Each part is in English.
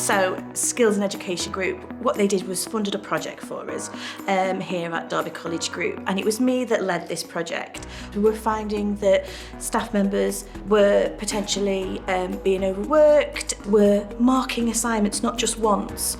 So Skills and Education Group, what they did was funded a project for us here at Derby College Group, and it was me that led this project. We were finding that staff members were potentially being overworked, were marking assignments not just once,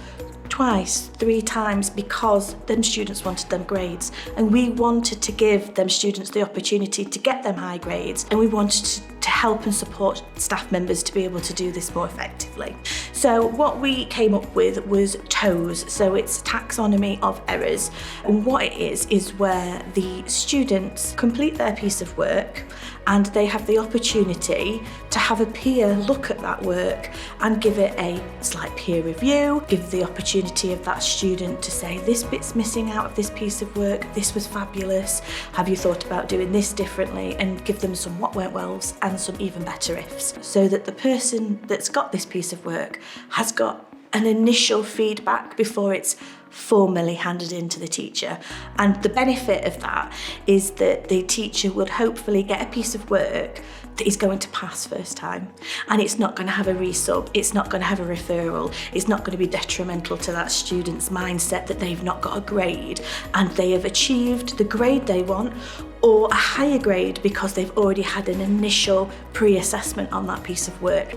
twice, 3 times, because them students wanted them grades, and we wanted to give them students the opportunity to get them high grades, and we wanted to help and support staff members to be able to do this more effectively. So what we came up with was TOES, so it's taxonomy of errors, and what it is where the students complete their piece of work and they have the opportunity to have a peer look at that work and give it a slight peer review, give the opportunity of that student to say, this bit's missing out of this piece of work, this was fabulous, have you thought about doing this differently, and give them some what went wells and some even better ifs, so that the person that's got this piece of work has got an initial feedback before it's formally handed in to the teacher. And the benefit of that is that the teacher will hopefully get a piece of work that is going to pass first time, and it's not going to have a resub, it's not going to have a referral, it's not going to be detrimental to that student's mindset that they've not got a grade and they have achieved the grade they want or a higher grade because they've already had an initial pre-assessment on that piece of work.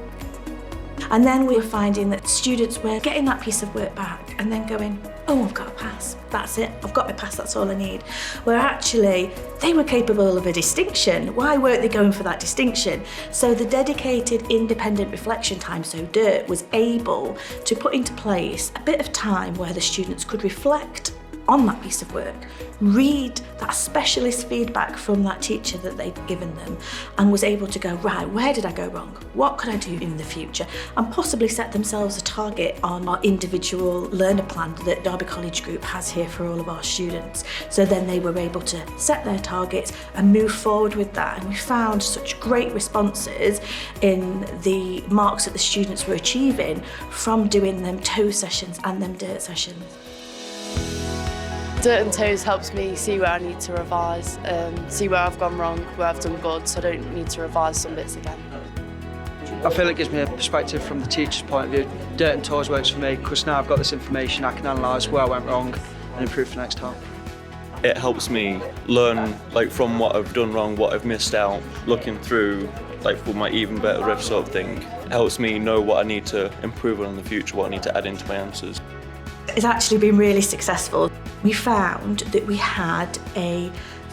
And then we were finding that students were getting that piece of work back and then going, oh, I've got a pass, that's it, I've got my pass, that's all I need. Where actually they were capable of a distinction. Why weren't they going for that distinction? So the dedicated independent reflection time, so DIRT, was able to put into place a bit of time where the students could reflect on that piece of work, read that specialist feedback from that teacher that they'd given them, and was able to go, right, where did I go wrong? What could I do in the future? And possibly set themselves a target on our individual learner plan that Derby College Group has here for all of our students. So then they were able to set their targets and move forward with that. And we found such great responses in the marks that the students were achieving from doing them TOES sessions and them DIRT sessions. DIRT and TOES helps me see where I need to revise, see where I've gone wrong, where I've done good, so I don't need to revise some bits again. I feel it gives me a perspective from the teacher's point of view. DIRT and TOES works for me because now I've got this information, I can analyse where I went wrong and improve for next time. It helps me learn from what I've done wrong, what I've missed out, looking through for my even better riff sort of thing. It helps me know what I need to improve on in the future, what I need to add into my answers. It's actually been really successful. We found that we had a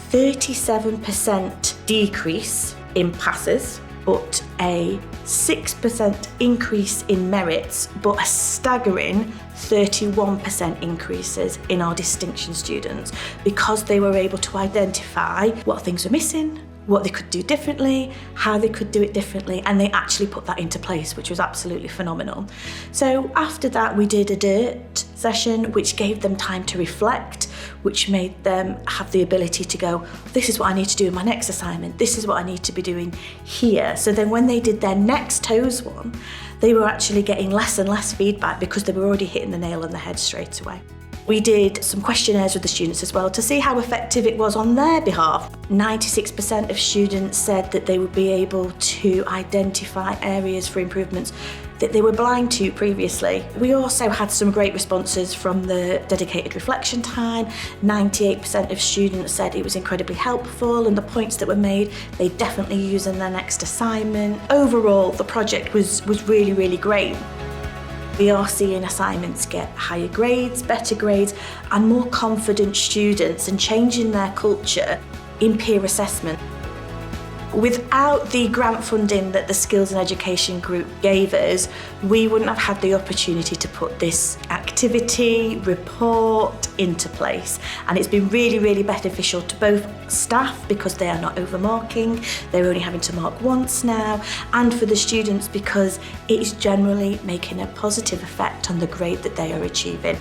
37% decrease in passes, but a 6% increase in merits, but a staggering 31% increases in our distinction students, because they were able to identify what things were missing, what they could do differently, how they could do it differently, and they actually put that into place, which was absolutely phenomenal. So after that, we did a DIRT session, which gave them time to reflect, which made them have the ability to go, this is what I need to do in my next assignment, this is what I need to be doing here. So then when they did their next TOES one, they were actually getting less and less feedback because they were already hitting the nail on the head straight away. We did some questionnaires with the students as well to see how effective it was on their behalf. 96% of students said that they would be able to identify areas for improvements that they were blind to previously. We also had some great responses from the dedicated reflection time. 98% of students said it was incredibly helpful, and the points that were made, they definitely use in their next assignment. Overall, the project was really, really great. We are seeing assignments get higher grades, better grades, and more confident students, and changing their culture in peer assessment. Without the grant funding that the Skills and Education Group gave us, we wouldn't have had the opportunity to put this activity report into place. And it's been really, really beneficial to both staff because they are not overmarking, they're only having to mark once now, and for the students because it is generally making a positive effect on the grade that they are achieving.